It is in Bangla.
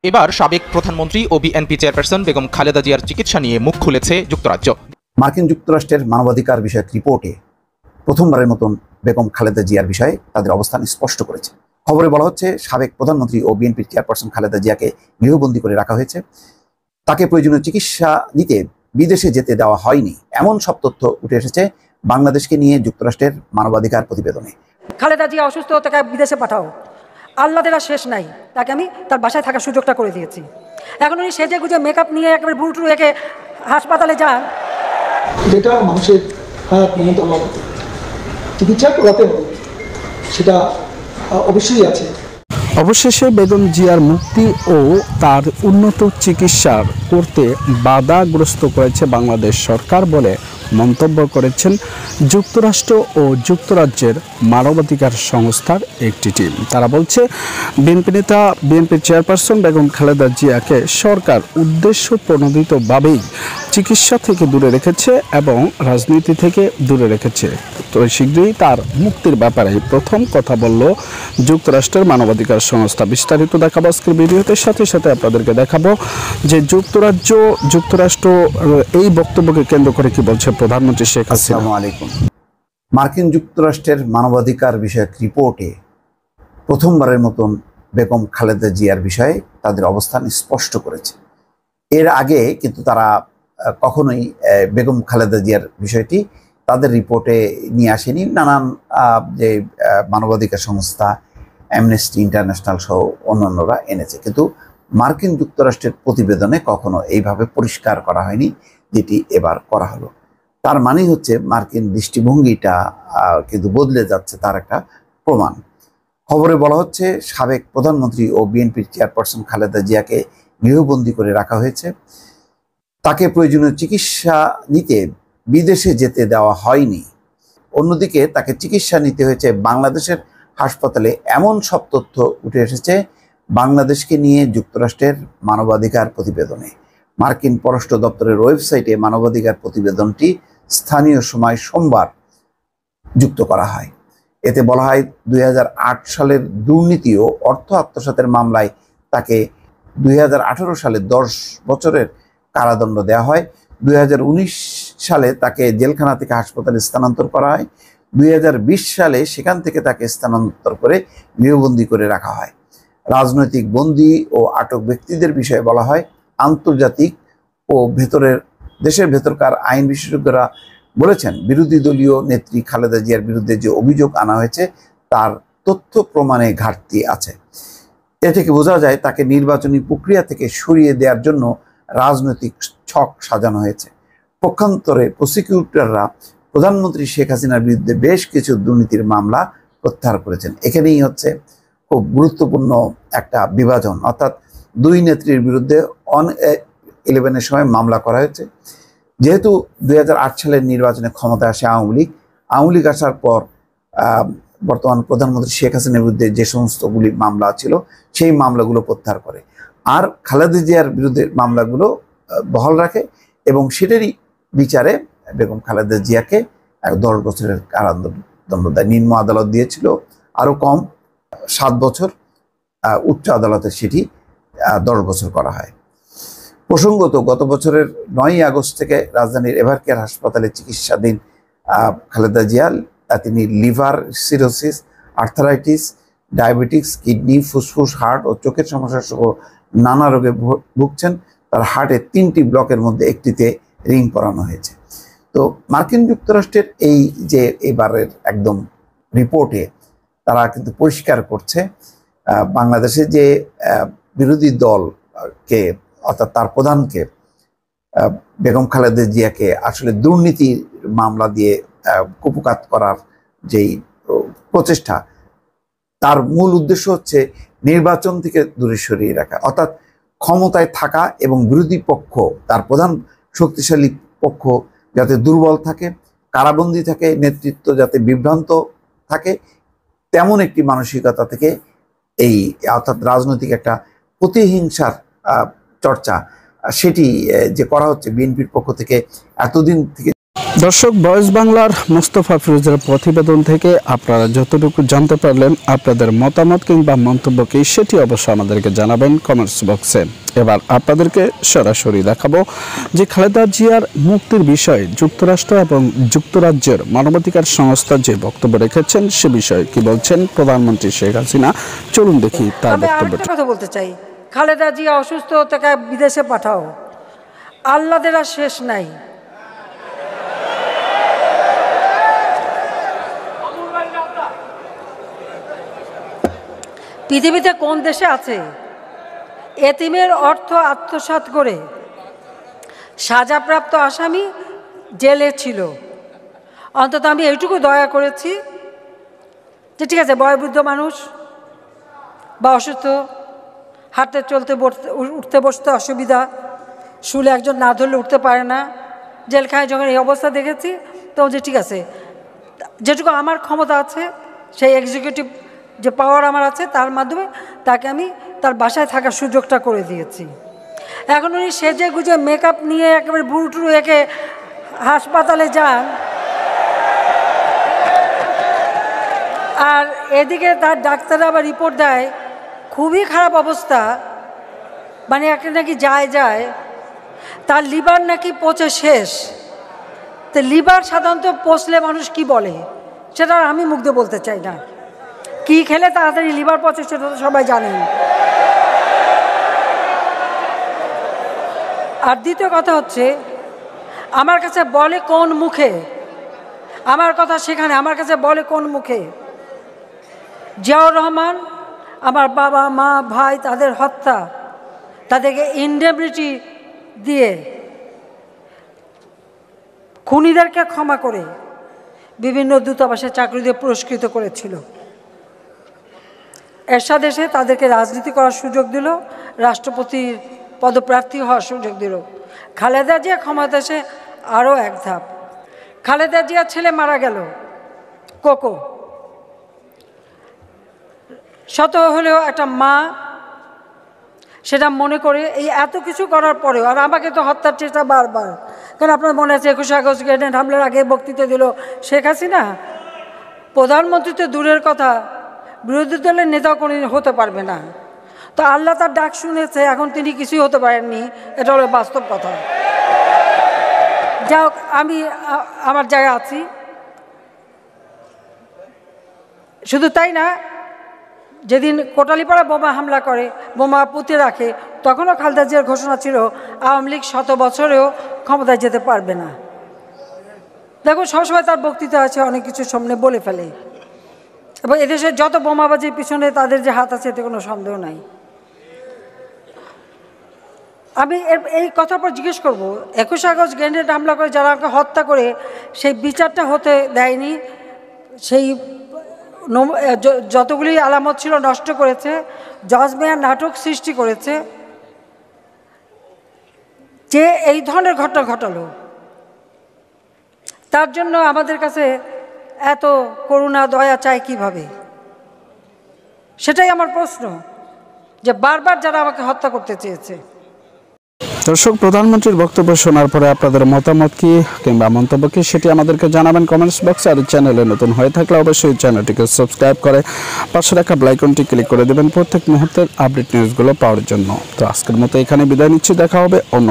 এবার সাবেক প্রধানমন্ত্রী ও বিএনপি চেয়ারপারসন বেগম খালেদা জিয়ার চিকিৎসা নিয়ে মুখ খুলেছে যুক্তরাজ্য। মার্কিন যুক্তরাষ্ট্রের মানবাধিকার বিষয়ক রিপোর্টে প্রথমবারের মতন বেগম খালেদা জিয়ার বিষয়ে তাদের অবস্থান স্পষ্ট করেছে। খবরে বলা হচ্ছে, সাবেক প্রধানমন্ত্রী ও বিএনপির চেয়ারপারসন খালেদা জিয়াকে গৃহবন্দী করে রাখা হয়েছে। তাকে প্রয়োজনীয় চিকিৎসা নিতে বিদেশে যেতে দেওয়া হয়নি, এমন সব তথ্য উঠে এসেছে বাংলাদেশকে নিয়ে যুক্তরাষ্ট্রের মানবাধিকার প্রতিবেদনে। খালেদা জিয়া অসুস্থ, তাকে বিদেশে পাঠাও, আল্লাহদের আর শেষ নাই, তাকে আমি তার বাসায় থাকার সুযোগটা করে দিয়েছি। এখন উনি সেজে গুজে মেকআপ নিয়ে একেবারে বুটু রেখে হাসপাতালে যান, যেটা মানুষের হায়াত মমতা চিকিৎসা করাতে হবে, সেটা অবশ্যই আছে। অবশেষে বেগম জিয়ার মুক্তি ও তার উন্নত চিকিৎসা করতে বাধাগ্রস্ত করেছে বাংলাদেশ সরকার বলে মন্তব্য করেছেন যুক্তরাষ্ট্র ও যুক্তরাজ্যের মানবাধিকার সংস্থার একটি টিম। তারা বলছে, বিএনপি নেতা বিএনপির চেয়ারপারসন বেগম খালেদা জিয়াকে সরকার উদ্দেশ্য প্রণোদিতভাবেই চিকিৎসা থেকে দূরে রেখেছে এবং রাজনীতি থেকে দূরে রেখেছে। তো শীঘ্রই তার মুক্তির ব্যাপারে প্রথম কথা বলল যুক্তরাষ্ট্রের মানবাধিকার সংস্থা। বিস্তারিত দেখাবো আজকের ভিডিওতে, সাথে সাথে আপনাদেরকে দেখাবো যে যুক্তরাষ্ট্র এই বক্তব্যকে কেন্দ্র করে কি বলছে প্রধানমন্ত্রী শেখ হাসিনা। আসসালামু আলাইকুম। মার্কিন যুক্তরাষ্ট্রের মানবাধিকার বিষয়ক রিপোর্টে প্রথমবারের মতন বেগম খালেদা জিয়ার বিষয়ে তাদের অবস্থান স্পষ্ট করেছে। এর আগে কিন্তু তারা কখনোই বেগম খালেদা জিয়ার বিষয়টি তাদের রিপোর্টে নিয়ে আসেনি। নানান যে মানবাধিকার সংস্থা, অ্যামনেস্টি ইন্টারন্যাশনাল সহ অন্যান্যরা এনেছে, কিন্তু মার্কিন যুক্তরাষ্ট্রের প্রতিবেদনে কখনো এইভাবে পরিষ্কার করা হয়নি, যেটি এবার করা হলো। তার মানেই হচ্ছে মার্কিন দৃষ্টিভঙ্গিটা কিন্তু বদলে যাচ্ছে, তার একটা প্রমাণ। খবরে বলা হচ্ছে, সাবেক প্রধানমন্ত্রী ও বিএনপির চেয়ারপারসন খালেদা জিয়াকে গৃহবন্দী করে রাখা হয়েছে। তাকে প্রয়োজনীয় চিকিৎসা নিতে বিদেশে যেতে দেওয়া হয়নি। অন্যদিকে তাকে চিকিৎসা নিতে হয়েছে বাংলাদেশের হাসপাতালে, এমন সব তথ্য উঠে এসেছে বাংলাদেশকে নিয়ে যুক্তরাষ্ট্রের মানবাধিকার প্রতিবেদনে। মার্কিন পররাষ্ট্র দপ্তরের ওয়েবসাইটে মানবাধিকার প্রতিবেদনটি স্থানীয় সময় সোমবার যুক্ত করা হয়। এতে বলা হয়, 2008 সালের দুর্নীতি ও অর্থ আত্মসাতের মামলায় তাকে 2018 সালে 10 বছরের কারাদণ্ড দেওয়া হয়। 2019 সালে তাকে জেলখানা থেকে হাসপাতালে স্থানান্তর করা হয়। 2020 সালে সেখান থেকে তাকে স্থানান্তর করে গৃহবন্দী করে রাখা হয়। রাজনৈতিক বন্দী ও আটক ব্যক্তিদের বিষয়ে বলা হয়, আন্তর্জাতিক ও দেশের ভেতরকার আইন বিশেষজ্ঞরা বলেছেন, বিরোধী দলীয় নেত্রী খালেদা জিয়ার বিরুদ্ধে যে অভিযোগ আনা হয়েছে তার তথ্য প্রমাণে ঘাটতি আছে। এ থেকে বোঝা যায় তাকে নির্বাচনী প্রক্রিয়া থেকে সরিয়ে দেওয়ার জন্য রাজনৈতিক ছক সাজানো হয়েছে। পক্ষান্তরে প্রসিকিউটররা প্রধানমন্ত্রী শেখ হাসিনার বিরুদ্ধে বেশ কিছু দুর্নীতির মামলা প্রত্যাহার করেছেন। এখানেই হচ্ছে খুব গুরুত্বপূর্ণ একটা বিভাজন, অর্থাৎ দুই নেত্রীর বিরুদ্ধে 11-এর সময় মামলা করা হয়েছে। যেহেতু 2008 সালের নির্বাচনে ক্ষমতায় আসে আওয়ামী লীগ আসার পর বর্তমান প্রধানমন্ত্রী শেখ হাসিনার বিরুদ্ধে যে সমস্তগুলি মামলা ছিল সেই মামলাগুলো প্রত্যাহার করে, আর খালেদা জিয়ার বিরুদ্ধে মামলাগুলো বহাল রাখে এবং সেটারই বিচারে বেগম খালেদা জিয়াকে 10 বছরের কারাদণ্ড দেয়। নিম্ন আদালত দিয়েছিল আরও কম 7 বছর, উচ্চ আদালতে সেটি 10 বছর করা হয়। প্রসঙ্গত, গত বছরের 9ই আগস্ট থেকে রাজধানীর এভারকেয়ার হাসপাতালে চিকিৎসাধীন খালেদা জিয়া, তিনি liver cirrhosis, arthritis, diabetics, kidney, ফুসফুস, হার্ট ও চোখের সমস্যা সহ নানা রোগে ভুগছেন। তার হার্টের 3টি ব্লকের মধ্যে একটিতে রিং পরানো হয়েছে। তো মার্কিন যুক্তরাষ্ট্রের এই যে এবারের একদম রিপোর্টে তারা কিন্তু পরিষ্কার করছে, বাংলাদেশে যে বিরোধী দলকে অর্থাৎ তার প্রধানকে বেগম খালেদা জিয়াকে আসলে দুর্নীতির মামলা দিয়ে কুপকাত করার যেই প্রচেষ্টা, তার মূল উদ্দেশ্য হচ্ছে নির্বাচন থেকে দূরে সরিয়ে রাখা, অর্থাৎ ক্ষমতায় থাকা এবং বিরোধী পক্ষ, তার প্রধান শক্তিশালী পক্ষ যাতে দুর্বল থাকে, কারাবন্দী থাকে, নেতৃত্ব যাতে বিভ্রান্ত থাকে, তেমন একটি মানসিকতা থেকে এই অর্থাৎ রাজনৈতিক একটা প্রতিহিংসার চর্চা সেটি যে করা হচ্ছে বিএনপির পক্ষ থেকে এতদিন থেকে দর্শক, ভয়েস বাংলার মোস্তফা ফিরোজের প্রতিবেদন থেকে আপনারা যতটুকু জানতে পারলেন, আপনাদের মতামত কিংবা মন্তব্য কি সেটি অবশ্যই আমাদেরকে জানাবেন কমেন্টস বক্সে। এবার আপনাদেরকে সরাসরি দেখাবো যে খালেদা জিয়ার মুক্তির বিষয়ে যুক্তরাষ্ট্র এবং যুক্তরাজ্যের মানবাধিকার সংস্থা যে বক্তব্য রেখেছেন সে বিষয়ে কি বলছেন প্রধানমন্ত্রী শেখ হাসিনা। চলুন দেখি তার বক্তব্যটা। কথা বলতে চাই, খালেদা জিয়া অসুস্থ, তাকে বিদেশে পাঠাও, আল্লাদের আর শেষ নাই। পৃথিবীতে কোন দেশে আছে এতিমের অর্থ আত্মসাৎ করে সাজাপ্রাপ্ত আসামি জেলে ছিল? অন্তত আমি এইটুকু দয়া করেছি যে ঠিক আছে, বয়োবৃদ্ধ মানুষ বা অসুস্থ, হাঁটতে চলতে উঠতে বসতে অসুবিধা, শুলে একজন না ধরলে উঠতে পারে না, জেলখানায় যখন এই অবস্থা দেখেছি তো যে ঠিক আছে, যেটুকু আমার ক্ষমতা আছে সেই এক্সিকিউটিভ যে পাওয়ার আমার আছে তার মাধ্যমে তাকে আমি তার বাসায় থাকার সুযোগটা করে দিয়েছি। এখন উনি সেজে গুজে মেকআপ নিয়ে একেবারে বুড়ুটুরু একে হাসপাতালে যান, আর এদিকে তার ডাক্তাররা আবার রিপোর্ট দেয় খুবই খারাপ অবস্থা, মানে একটা নাকি যায় তার লিভার নাকি পচে শেষ। তো লিভার সাধারণত পচলে মানুষ কি বলে সেটা আমি মুখ দিয়ে বলতে চাই না, কি খেলে তাড়াতাড়ি লিভার পচে সেটা তো সবাই জানেন। আর দ্বিতীয় কথা হচ্ছে, আমার কাছে বলে কোন মুখে, আমার কথা সেখানে আমার কাছে বলে কোন মুখে জিয়াউর রহমান, আমার বাবা মা ভাই তাদের হত্যা, তাদেরকে ইনডেমনিটি দিয়ে খুনিদেরকে ক্ষমা করে বিভিন্ন দূতাবাসে চাকরি দিয়ে পুরস্কৃত করেছিল। এরশাদ এসে তাদেরকে রাজনীতি করার সুযোগ দিল, রাষ্ট্রপতির পদপ্রার্থী হওয়ার সুযোগ দিল। খালেদা জিয়া ক্ষমতা এসে আরও এক ধাপ। খালেদা জিয়ার ছেলে মারা গেল, কোকো, শত হলেও একটা মা সেটা মনে করে এই এত কিছু করার পরেও, আর আমাকে তো হত্যার চেষ্টা বারবার, কারণ আপনার মনে আছে 21 আগস্ট গ্রেনেড হামলার আগে বক্তৃতা দিল শেখ হাসিনা, প্রধানমন্ত্রী তো দূরের কথা, বিরোধী দলের নেতাও কোনোদিন হতে পারবে না। তো আল্লাহ তার ডাক শুনেছে, এখন তিনি কিছুই হতে পারেননি, এটা হলো বাস্তব কথা। যাই হোক, আমি আমার জায়গায় আছি। শুধু তাই না, যেদিন কোটালীপাড়া বোমা হামলা করে, বোমা পুঁতে রাখে, তখনও খালেদা জিয়ার ঘোষণা ছিল আওয়ামী লীগ 100 বছরেও ক্ষমতায় যেতে পারবে না। দেখো, সবসময় তার বক্তৃতা আছে, অনেক কিছু সামনে বলে ফেলে, এবং এদেশের যত বোমাবাজির পিছনে তাদের যে হাত আছে এতে কোনো সন্দেহ নাই। আমি এই কথার পর জিজ্ঞেস করব, 21 আগস্ট গ্রেনেড হামলা করে যারা আমাকে হত্যা করে সেই বিচারটা হতে দেয়নি, সেই যতগুলি আলামত ছিল নষ্ট করেছে, জজ মেয়ার নাটক সৃষ্টি করেছে, যে এই ধরনের ঘটনা ঘটালো, তার জন্য আমাদের কাছে এত করুণা দয়া চাই কিভাবে? সেটাই আমার প্রশ্ন, যে বারবার যারা আমাকে হত্যা করতে চেয়েছে। দর্শক, প্রধানমন্ত্রীর বক্তব্য শোনার পরে আপনাদের মতামত কি কিংবা মন্তব্য কি সেটি আমাদেরকে জানাবেন কমেন্টস বক্সে। আর চ্যানেলে নতুন হয়ে থাকলে অবশ্যই চ্যানেলটিকে সাবস্ক্রাইব করে পাশে রাখা বেল আইকনটি ক্লিক করে দেবেন প্রত্যেক মুহূর্তের আপডেট নিউজগুলো পাওয়ার জন্য। তো আজকের মতো এখানে বিদায় নিচ্ছি, দেখা হবে অন্য